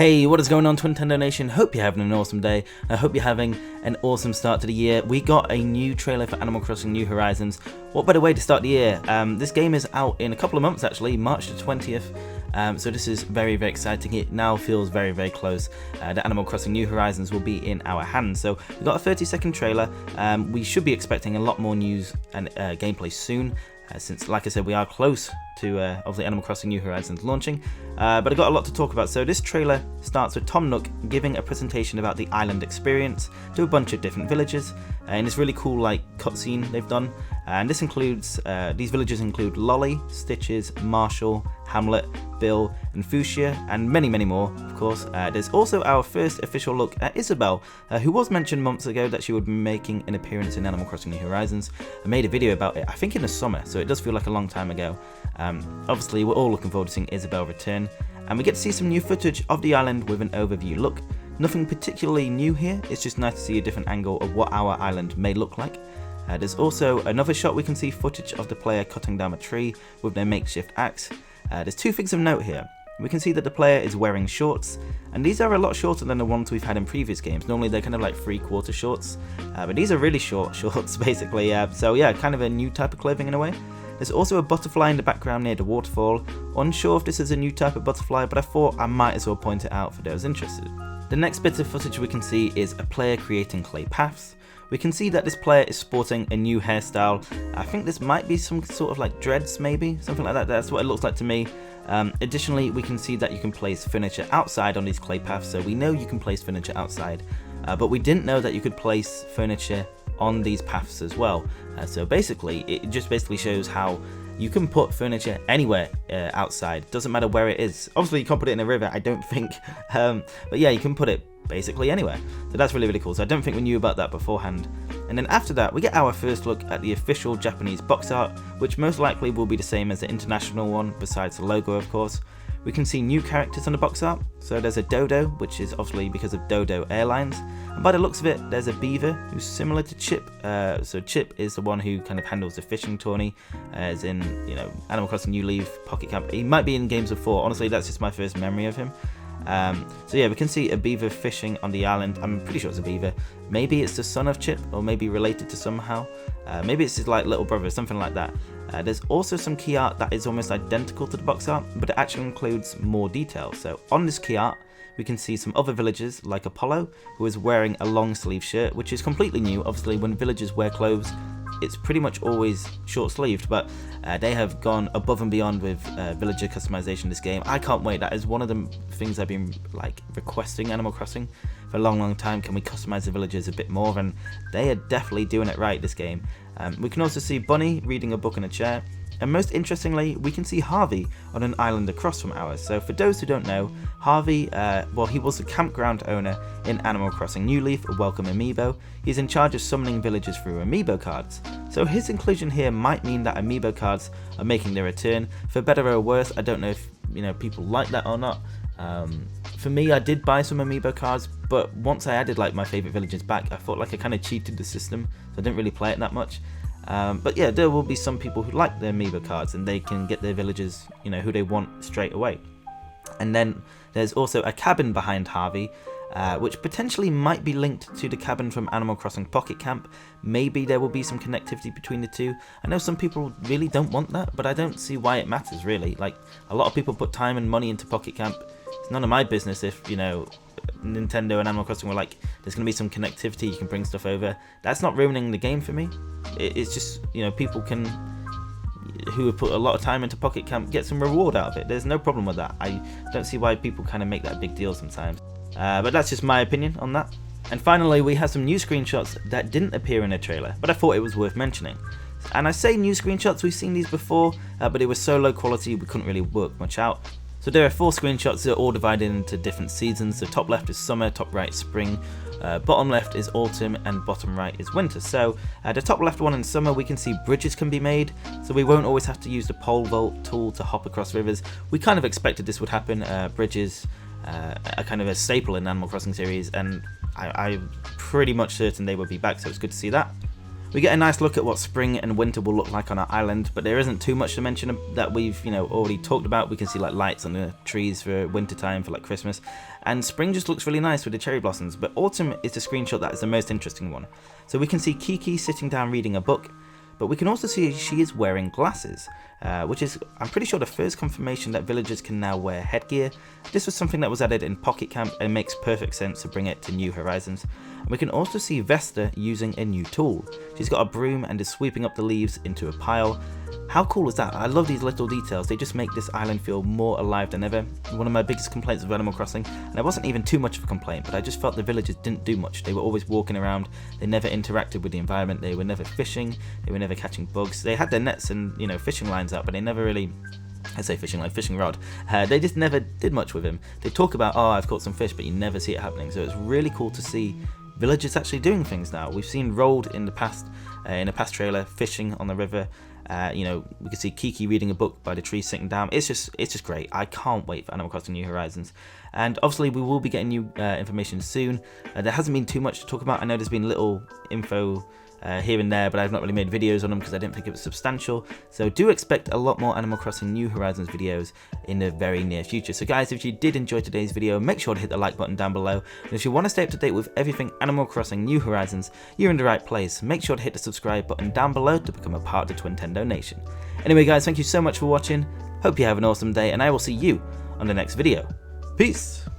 Hey, what is going on, Twintendo Nation? Hope you're having an awesome day. I hope you're having an awesome start to the year. We got a new trailer for Animal Crossing New Horizons. What better way to start the year? This game is out in a couple of months actually, March the 20th. So this is very, very exciting. It now feels very, very close. The Animal Crossing New Horizons will be in our hands. So we got a 30-second trailer. We should be expecting a lot more news and gameplay soon. Since, like I said, we are close to obviously Animal Crossing New Horizons launching, but I got a lot to talk about. So this trailer starts with Tom Nook giving a presentation about the island experience to a bunch of different villages, and this really cool like cutscene they've done. And this includes these villages include Lolly, Stitches, Marshall, Hamlet, Bill, and Fuchsia, and many, many more, of course. There's also our first official look at Isabelle, who was mentioned months ago that she would be making an appearance in Animal Crossing New Horizons. I made a video about it, I think in the summer, so it does feel like a long time ago. Obviously, we're all looking forward to seeing Isabelle return, and we get to see some new footage of the island with an overview look. Nothing particularly new here, it's just nice to see a different angle of what our island may look like. There's also another shot we can see footage of the player cutting down a tree with their makeshift axe. There's two things of note here. We can see that the player is wearing shorts, and these are a lot shorter than the ones we've had in previous games. Normally they're kind of like 3/4 shorts, but these are really short shorts basically. So yeah, kind of a new type of clothing in a way. There's also a butterfly in the background near the waterfall. Unsure if this is a new type of butterfly, but I thought I might as well point it out for those interested. The next bit of footage we can see is a player creating clay paths. We can see that this player is sporting a new hairstyle. I think this might be some sort of like dreads maybe, something like that. That's what it looks like to me. Additionally, we can see that you can place furniture outside on these clay paths, so we know you can place furniture outside, but we didn't know that you could place furniture on these paths as well. So basically, it just basically shows how you can put furniture anywhere outside, doesn't matter where it is. Obviously you can't put it in a river, I don't think, but yeah, you can put it basically anywhere. So that's really, really cool. So I don't think we knew about that beforehand. And then after that, we get our first look at the official Japanese box art, which most likely will be the same as the international one, besides the logo, of course. We can see new characters on the box art. So there's a dodo, which is obviously because of Dodo Airlines. And by the looks of it, there's a beaver who's similar to Chip. So Chip is the one who kind of handles the fishing tourney, as in, you know, Animal Crossing New Leaf, Pocket Camp. He might be in games before. Honestly, that's just my first memory of him. So yeah, we can see a beaver fishing on the island. I'm pretty sure it's a beaver. Maybe it's the son of Chip, or maybe related to somehow. Maybe it's his like little brother, something like that. There's also some key art that is almost identical to the box art, but it actually includes more detail. So on this key art, we can see some other villagers like Apollo, who is wearing a long sleeve shirt, which is completely new. Obviously, when villagers wear clothes, it's pretty much always short sleeved, but they have gone above and beyond with villager customization in this game. I can't wait. That is one of the things I've been like requesting Animal Crossing for a long, long time. Can we customize the villagers a bit more? And they are definitely doing it right this game. We can also see Bunny reading a book in a chair. And most interestingly, we can see Harvey on an island across from ours. So for those who don't know, Harvey, well, he was the campground owner in Animal Crossing New Leaf, a welcome amiibo. He's in charge of summoning villagers through amiibo cards. So his inclusion here might mean that amiibo cards are making their return. For better or worse, I don't know if people like that or not. For me, I did buy some amiibo cards, but once I added like my favorite villagers back, I felt like I kind of cheated the system, so I didn't really play it that much. But yeah, there will be some people who like their amiibo cards and they can get their villagers, who they want straight away. And then there's also a cabin behind Harvey, which potentially might be linked to the cabin from Animal Crossing Pocket Camp. Maybe there will be some connectivity between the two. I know some people really don't want that, but I don't see why it matters really. Like, a lot of people put time and money into Pocket Camp. It's none of my business if, Nintendo and Animal Crossing were like, there's going to be some connectivity, you can bring stuff over. That's not ruining the game for me. It's just, people who have put a lot of time into Pocket Camp get some reward out of it. There's no problem with that. I don't see why people kind of make that a big deal sometimes. But that's just my opinion on that. And finally, we have some new screenshots that didn't appear in a trailer, but I thought it was worth mentioning. And I say new screenshots, we've seen these before, but it was so low quality we couldn't really work much out. So there are 4 screenshots that are all divided into different seasons. The top left is summer, top right is spring, bottom left is autumn, and bottom right is winter. So the top left one in summer, we can see bridges can be made, so we won't always have to use the pole vault tool to hop across rivers. We kind of expected this would happen. Bridges are kind of a staple in Animal Crossing series, and I'm pretty much certain they will be back, so it's good to see that. We get a nice look at what spring and winter will look like on our island, but there isn't too much to mention that we've already talked about. We can see like lights on the trees for winter time, for like Christmas, and spring just looks really nice with the cherry blossoms, but autumn is the screenshot that is the most interesting one. So we can see Kiki sitting down reading a book, but we can also see she is wearing glasses, which is, I'm pretty sure, the first confirmation that villagers can now wear headgear. This was something that was added in Pocket Camp and makes perfect sense to bring it to New Horizons. And we can also see Vesta using a new tool. She's got a broom and is sweeping up the leaves into a pile. How cool is that? I love these little details. They just make this island feel more alive than ever. One of my biggest complaints of Animal Crossing, and it wasn't even too much of a complaint, but I just felt the villagers didn't do much. They were always walking around. They never interacted with the environment. They were never fishing. They were never catching bugs. They had their nets and fishing lines out, but they never really, I say fishing line, fishing rod. They just never did much with him. They talk about, oh, I've caught some fish, but you never see it happening. So it's really cool to see villagers actually doing things now. We've seen Rolled in the past, in a past trailer, fishing on the river. We can see Kiki reading a book by the tree sitting down. It's just great. I can't wait for Animal Crossing New Horizons. And obviously we will be getting new information soon. There hasn't been too much to talk about. I know there's been little info here and there, but I've not really made videos on them because I didn't think it was substantial. So do expect a lot more Animal Crossing New Horizons videos in the very near future. So guys, if you did enjoy today's video, make sure to hit the like button down below. And if you want to stay up to date with everything Animal Crossing New Horizons, you're in the right place. Make sure to hit the subscribe button down below to become a part of the Twintendo Nation. Anyway guys, thank you so much for watching. Hope you have an awesome day, and I will see you on the next video. Peace!